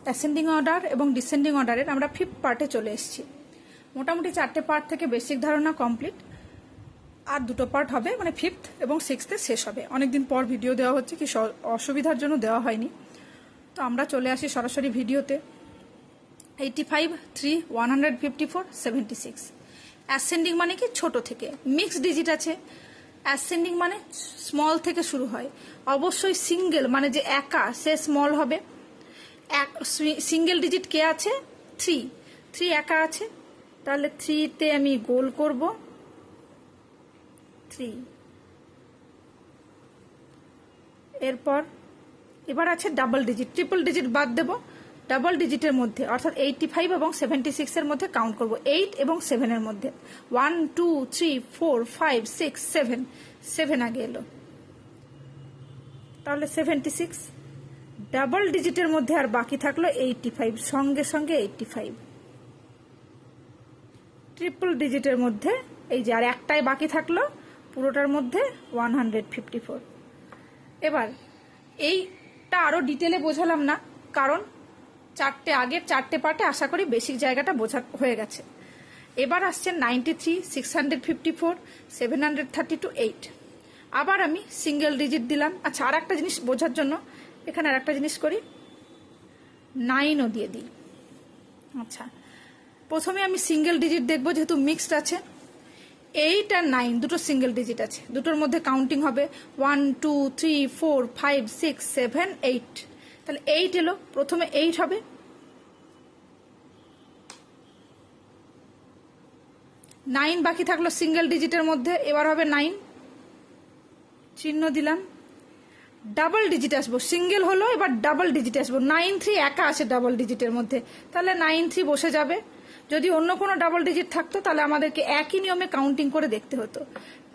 Ascending order এবং descending অর্ডারের আমরা 5th পার্টে চলে এসেছি। মোটামুটি 4টে পার্ট থেকে বেসিক ধারণা কমপ্লিট, আর 2টো পার্ট হবে, মানে 5th এবং 6th শেষ হবে। অনেকদিন পর ভিডিও দেওয়া হচ্ছে, কি অসুবিধার জন্য দেওয়া হয়নি। তো আমরা চলে আসি সরাসরি ভিডিওতে। 85, 3, 154, 76। অ্যাসেন্ডিং মানে কি ছোট থেকে, মিক্সড ডিজিট আছে। অ্যাসেন্ডিং মানে স্মল থেকে শুরু হয়, অবশ্যই সিঙ্গেল মানে যে একা সে স্মল হবে। সিঙ্গেল ডিজিট কে আছে? 3 একা আছে, তাহলে 3-তে আমি গোল করব 3। এরপর এবার আছে ডাবল ডিজিট, ট্রিপল ডিজিট বাদ দেব। ডাবল ডিজিটের মধ্যে অর্থাৎ 85 এবং 76 এর মধ্যে কাউন্ট করব, 8 এবং 7 এর মধ্যে। 1, 2, 3, 4, 5, 6, 7, 7 আগে এলো, তাহলে 76। ডাবল ডিজিটের মধ্যে আর বাকি থাকলো 85, সঙ্গে সঙ্গে 85। ট্রিপল ডিজিটের মধ্যে এই যে আর একটাই বাকি থাকলো, পুরোটার মধ্যে 154। এবার এইটা আরো ডিটেলে বোঝালাম না, কারণ আগের 4টে পার্টে আশা করি বেসিক জায়গাটা বোঝা হয়ে গেছে। এবার আসছে 93, 654, 732, 8। আবার আমি সিঙ্গেল ডিজিট দিলাম। আচ্ছা, আর একটা জিনিস বোঝার জন্য এখানে আর একটা জিনিস করি, 9ও দিয়ে দিই। আচ্ছা, প্রথমে আমি সিঙ্গেল ডিজিট দেখবো, যেহেতু মিক্সড আছে। 8 আর 9 দুটো সিঙ্গেল ডিজিট আছে, দুটোর মধ্যে কাউন্টিং হবে 1, 2, 3, 4, 5, 6, 7, 8। তাহলে 8 এলো, প্রথমে 8 হবে। 9 বাকি থাকলো সিঙ্গেল ডিজিটের মধ্যে, এবার হবে 9, চিহ্ন দিলাম। ডাবল ডিজিট আসবো, সিঙ্গেল হলো, এবার ডাবল ডিজিট আসবো। 9, 3 একা আছে ডাবল ডিজিটের মধ্যে, তাহলে 9, 3 বসে যাবে। যদি অন্য কোনো ডাবল ডিজিট থাকতো তাহলে আমাদেরকে একই নিয়মে কাউন্টিং করে দেখতে হতো।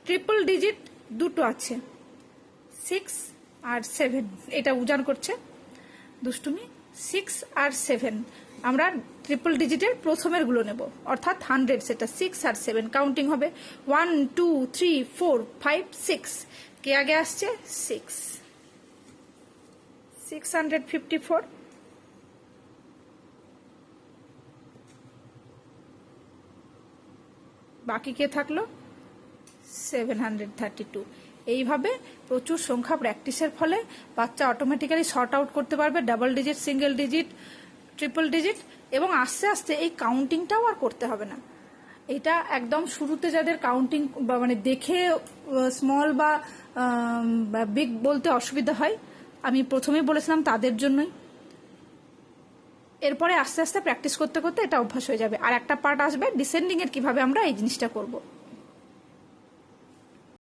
ট্রিপল ডিজিট দুটো আছে, 6 আর 7। এটা উজান করছে দুষ্টুমি। 6 আর 7 আমরা ট্রিপল ডিজিটের প্রথমের গুলো নেব, অর্থাৎ 100, সেটা 6 আর 7 কাউন্টিং হবে 1, 2, 3, 4, 5, 6। কে আগে আসছে? 6, 654। বাকি কে থাকলো? 732। এইভাবে প্রচুর সংখ্যা প্র্যাকটিসের ফলে বাচ্চা অটোমেটিক্যালি শর্ট আউট করতে পারবে double digit, single digit, triple digit, এবং আস্তে আস্তে এই কাউন্টিংটাও আর করতে হবে না। এটা একদম শুরুতে যাদের কাউন্টিং মানে দেখে স্মল বা বিগ বলতে অসুবিধা হয়, আমি প্রথমেই বলেছিলাম তাদের জন্যই। এরপরে আস্তে আস্তে প্র্যাকটিস করতে করতে এটা অভ্যাস হয়ে যাবে। আর একটা পার্ট আসবে ডিসেন্ডিং এর, কিভাবে আমরা এই জিনিসটা করব।